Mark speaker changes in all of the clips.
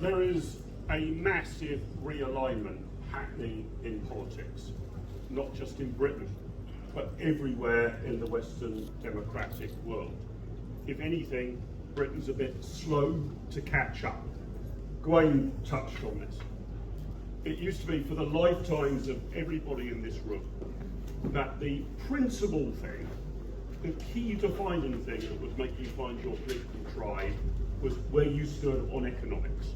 Speaker 1: There is a massive realignment happening in politics, not just in Britain, but everywhere in the Western democratic world. If anything, Britain's a bit slow to catch up. Gawain touched on this. It used to be for the lifetimes of everybody in this room that the principal thing, the key defining thing that would make you find your political tribe was where you stood on economics.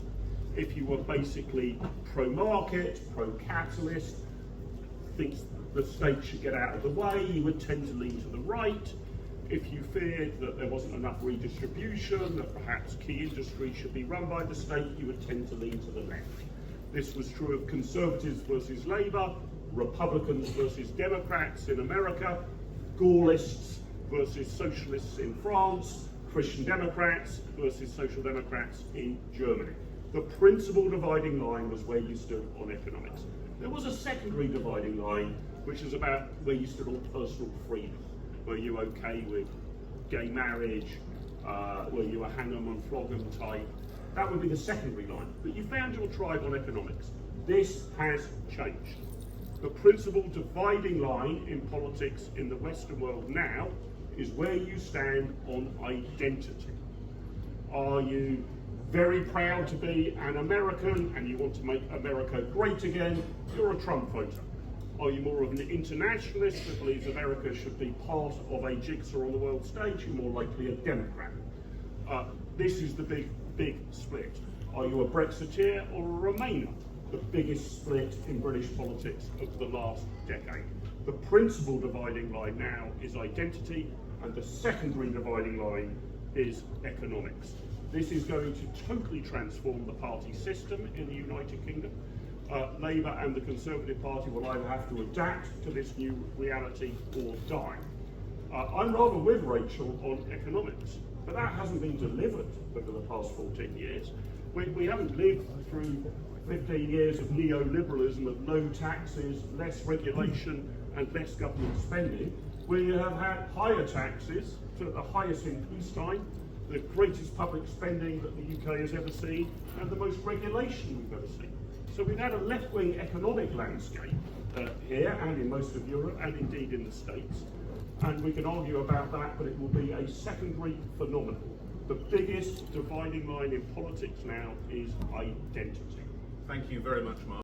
Speaker 1: If you were basically pro-market, pro-capitalist, thinks the state should get out of the way, you would tend to lean to the right. If you feared that there wasn't enough redistribution, that perhaps key industries should be run by the state, you would tend to lean to the left. This was true of Conservatives versus Labour, Republicans versus Democrats in America, Gaullists versus Socialists in France, Christian Democrats versus Social Democrats in Germany. The principal dividing line was where you stood on economics. There was a secondary dividing line, which is about where you stood on personal freedom. Were you okay with gay marriage? Were you a hang 'em and flog 'em type? That would be the secondary line. But you found your tribe on economics. This has changed. The principal dividing line in politics in the Western world now is where you stand on identity. Are you very proud to be an American and you want to make America great again? You're a Trump voter. Are you more of an internationalist that believes America should be part of a jigsaw on the world stage? You're more likely a Democrat. This is the big split. Are you a Brexiteer or a Remainer? The biggest split in British politics of the last decade. The principal dividing line now is identity, and the secondary dividing line is economics. This is going to totally transform the party system in the United Kingdom. Labour and the Conservative Party will either have to adapt to this new reality or die. I'm rather with Rachel on economics, but that hasn't been delivered over the past 14 years. We haven't lived through 15 years of neoliberalism, of low taxes, less regulation and less government spending. We have had higher taxes, to the highest in peacetime, the greatest public spending that the UK has ever seen, and the most regulation we've ever seen. So we've had a left-wing economic landscape here and in most of Europe and indeed in the States. And we can argue about that, but it will be a secondary phenomenon. The biggest dividing line in politics now is identity.
Speaker 2: Thank you very much, Mark.